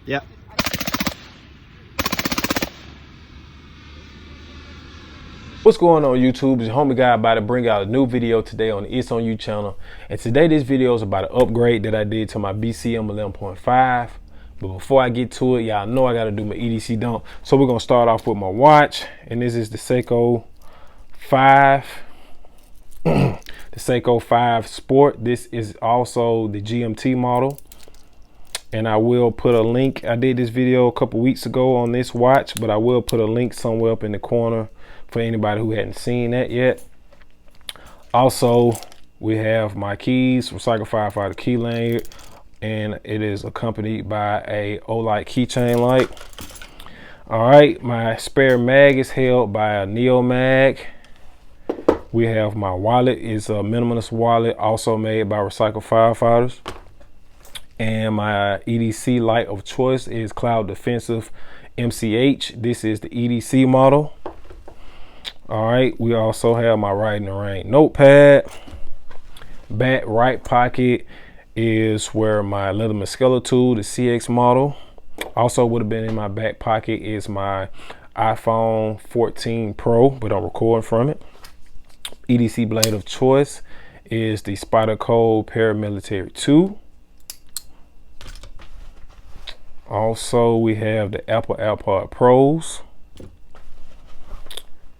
Yeah. What's going on YouTube? It's your homie guy about to bring out a new video today on the It's On You channel. And today this video is about an upgrade that I did to my BCM 11.5. But before I get to it, y'all know I got to do my EDC dump. So we're going to start off with my watch. And this is the Seiko 5. The Seiko 5 Sport. This is also the GMT model. And I will put a link. I did this video a couple weeks ago on this watch, but I will put a link somewhere up in the corner for anybody who hadn't seen that yet. Also, we have my keys, Recycle Firefighter key lanyard, and it is accompanied by a Olight keychain light. All right, my spare mag is held by a Neo mag. We have my wallet, is a minimalist wallet, also made by Recycle Firefighters. And my EDC light of choice is Cloud Defensive MCH. This is the EDC model. All right, we also have my Riding the Rain notepad. Back right pocket is where my Leatherman Skeleton, the CX model. Also would have been in my back pocket is my iPhone 14 Pro, but I'm recording from it. EDC blade of choice is the Spyderco Paramilitary 2. Also, we have the Apple AirPod Pros.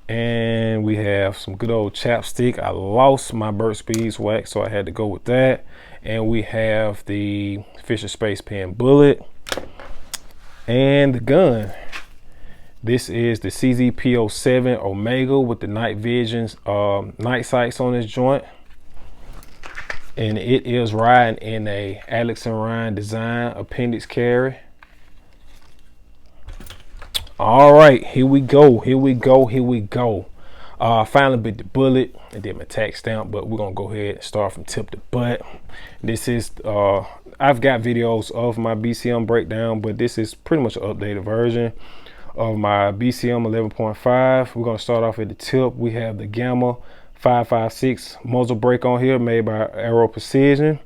And we have some good old chapstick. I lost my Burt's Bees wax, so I had to go with that. And we have the Fisher Space Pen bullet and the gun. This is the CZP07 Omega with the night visions, night sights on this joint. And it is riding in a Alex and Ryan design appendix carry. All right, here we go. Finally bit the bullet and did my tax stamp, but we're gonna go ahead and start from tip to butt. This is I've got videos of my BCM breakdown, but this is pretty much an updated version of my BCM 11.5. We're gonna start off at the tip. We have the Gamma 556 muzzle brake on here, made by Aero Precision.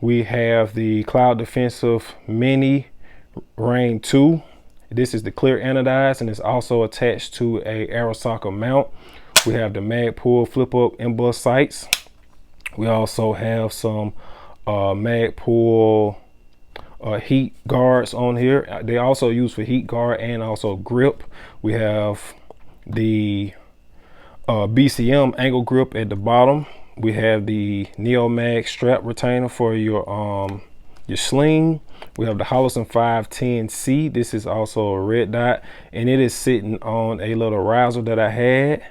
We have the Cloud Defensive Mini Rain 2. This is the clear anodized, and it's also attached to a Aerosocket mount. We have the Magpul flip up M-bus sights. We also have some Magpul heat guards on here. They also use for heat guard and also grip. We have the BCM angle grip at the bottom. We have the Neo Mag strap retainer for your sling. We have the Hollison 510C. This is also a red dot, and it is sitting on a little riser that I had.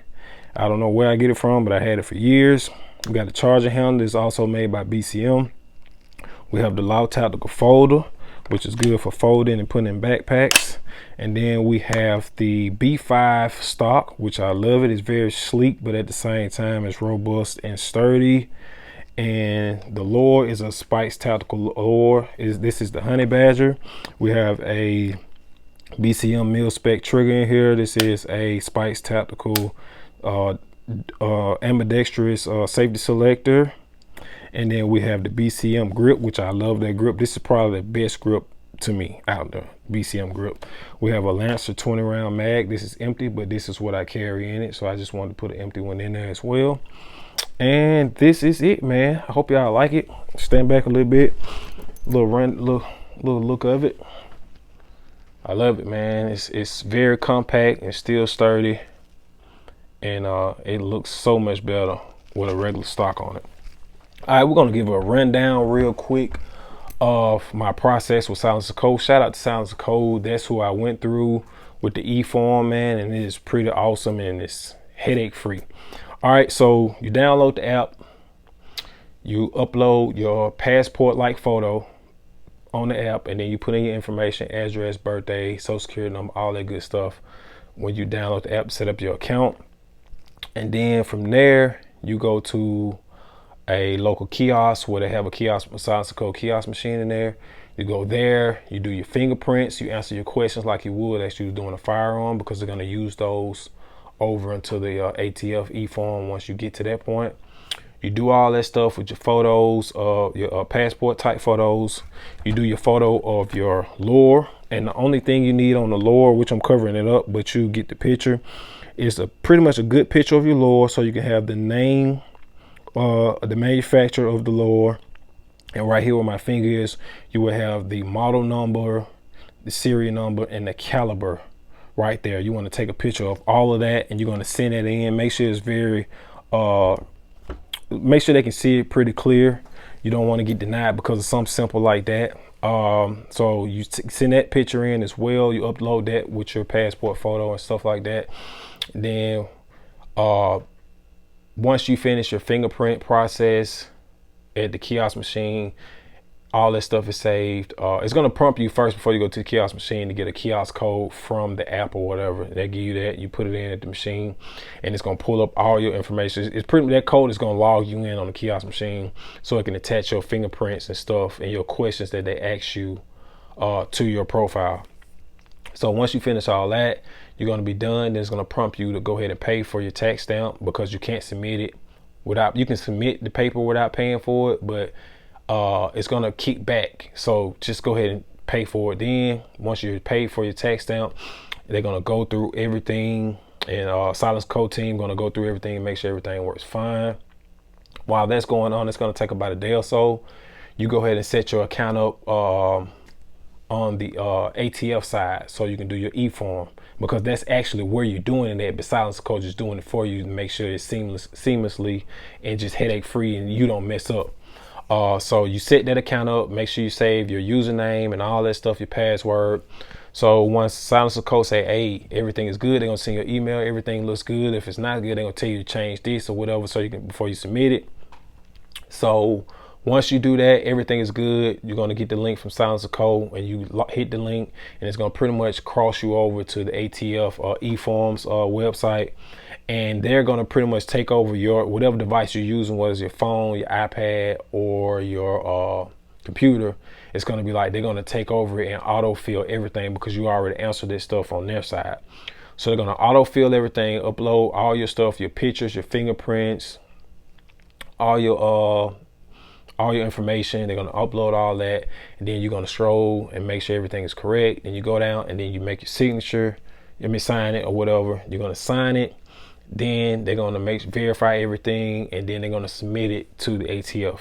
I don't know where I get it from, but I had it for years. We got the charger handle. This is also made by BCM. We have the Law Tactical folder, which is good for folding and putting in backpacks. And then we have the B5 stock, which I love it. It's very sleek, but at the same time, it's robust and sturdy. And the lure is a Spikes Tactical lure. This is the Honey Badger. We have a BCM mil spec trigger in here. This is a Spikes Tactical ambidextrous safety selector. And then we have the BCM grip, which I love that grip. This is probably the best grip to me out there, BCM grip. We have a Lancer 20 round mag. This is empty, but this is what I carry in it, so I just wanted to put an empty one in there as well. And this is it, man. I hope y'all like it. Stand back a little bit, little look of it. I love it, man. It's very compact and still sturdy, and it looks so much better with a regular stock on it. All right, we're gonna give a rundown real quick of my process with Silencer Code. Shout out to Silencer Code. That's who I went through with the eform, man, and it is pretty awesome and it's headache free. All right, so you download the app, you upload your passport like photo on the app, and then you put in your information, address, birthday, social security number, all that good stuff. When you download the app, set up your account, and then from there you go to a local kiosk where they have a kiosk, Silencer Code kiosk machine in there. You go there, you do your fingerprints, you answer your questions like you would as you were doing a firearm, because they're going to use those over into the ATF eform once you get to that point. You do all that stuff with your photos, your passport type photos. You do your photo of your lure, and the only thing you need on the lure, which I'm covering it up, but you get the picture, is pretty much a good picture of your lure, so you can have the name, the manufacturer of the lure, and right here where my finger is, you will have the model number, the serial number, and the caliber right there. You want to take a picture of all of that, and you're going to send it in. Make sure it's make sure they can see it pretty clear. You don't want to get denied because of something simple like that. So you send that picture in as well. You upload that with your passport photo and stuff like that. Then once you finish your fingerprint process at the kiosk machine, all that stuff is saved. It's going to prompt you first before you go to the kiosk machine to get a kiosk code from the app or whatever. They give you that. You put it in at the machine, and it's going to pull up all your information. It's pretty, that code is going to log you in on the kiosk machine, so it can attach your fingerprints and stuff and your questions that they ask you to your profile. So once you finish all that, you're going to be done. Then it's going to prompt you to go ahead and pay for your tax stamp, because you can't submit it without, you can submit the paper without paying for it, but it's going to kick back. So just go ahead and pay for it. Then once you pay for your tax stamp, they're going to go through everything, and Silence Code team going to go through everything and make sure everything works fine. While that's going on, it's going to take about a day or so. You go ahead and set your account up on the ATF side, so you can do your eform, because that's actually where you're doing it at, but Silence Code is doing it for you to make sure it's seamlessly and just headache free, and you don't mess up. So you set that account up, make sure you save your username and all that stuff, your password. So once Silence Code say, hey, everything is good, they're gonna send you an email, everything looks good. If it's not good, they're gonna tell you to change this or whatever, so you can, before you submit it. So once you do that, everything is good. You're gonna get the link from Silence Code, and you hit the link, and it's gonna pretty much cross you over to the ATF eForms website. And they're going to pretty much take over your whatever device you're using, whether it's your phone, your iPad, or your computer. It's going to be like they're going to take over it and autofill everything, because you already answered this stuff on their side. So they're going to autofill everything, upload all your stuff, your pictures, your fingerprints, all your information. They're going to upload all that, and then you're going to scroll and make sure everything is correct. Then you go down, and then you make your signature. Let me sign it or whatever. You're going to sign it. Then they're going to verify everything, and then they're going to submit it to the ATF.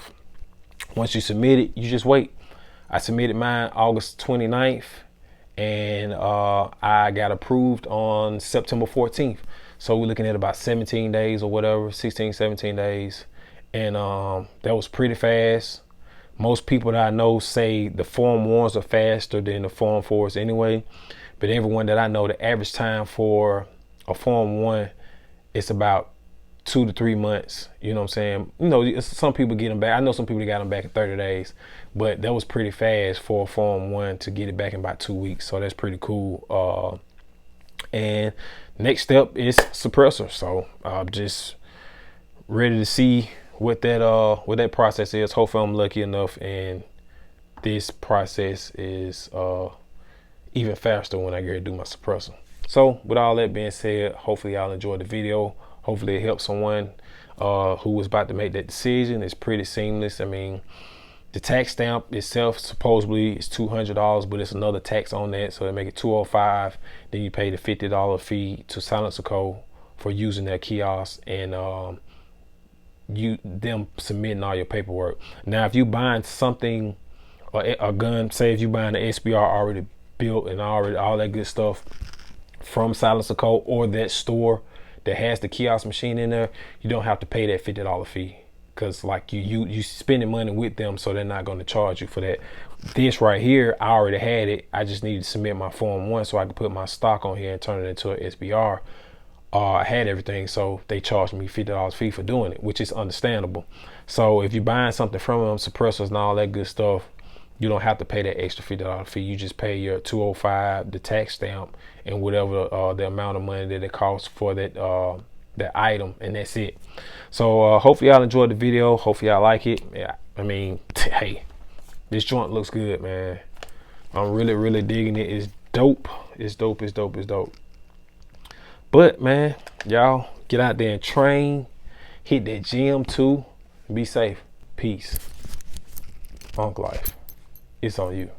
Once you submit it, you just wait. I submitted mine August 29th, and I got approved on September 14th. So we're looking at about 17 days or whatever, 16, 17 days. And that was pretty fast. Most people that I know say the Form 1s are faster than the Form 4s anyway. But everyone that I know, the average time for a Form 1, it's about 2 to 3 months. You know what I'm saying? You know, some people get them back. I know some people that got them back in 30 days, but that was pretty fast for a Form 1 to get it back in about 2 weeks. So that's pretty cool. And next step is suppressor. So I'm just ready to see what that process is. Hopefully I'm lucky enough, and this process is even faster when I get to do my suppressor. So with all that being said, hopefully y'all enjoyed the video. Hopefully it helped someone who was about to make that decision. It's pretty seamless. I mean, the tax stamp itself supposedly is $200, but it's another tax on that, so they make it $205. Then you pay the $50 fee to Silence Code for using their kiosk, and them submitting all your paperwork. Now, if you buying something, a gun, say if you buying the SBR already built and already all that good stuff from Silence Code, or that store that has the kiosk machine in there, you don't have to pay that $50 fee, because like you spending money with them, so they're not going to charge you for that. This right here, I already had it. I just needed to submit my Form 1 so I could put my stock on here and turn it into an SBR. I had everything, so they charged me $50 fee for doing it, which is understandable. So if you're buying something from them, suppressors and all that good stuff, you don't have to pay that extra $50 fee. You just pay your $205, the tax stamp, and whatever the amount of money that it costs for that item, and that's it. So hopefully y'all enjoyed the video. Hopefully y'all like it. Yeah, I mean, hey, this joint looks good, man. I'm really digging it. It's dope. It's dope. It's dope. It's dope. But man, y'all get out there and train. Hit that gym too. Be safe. Peace. Unk life. It's on you.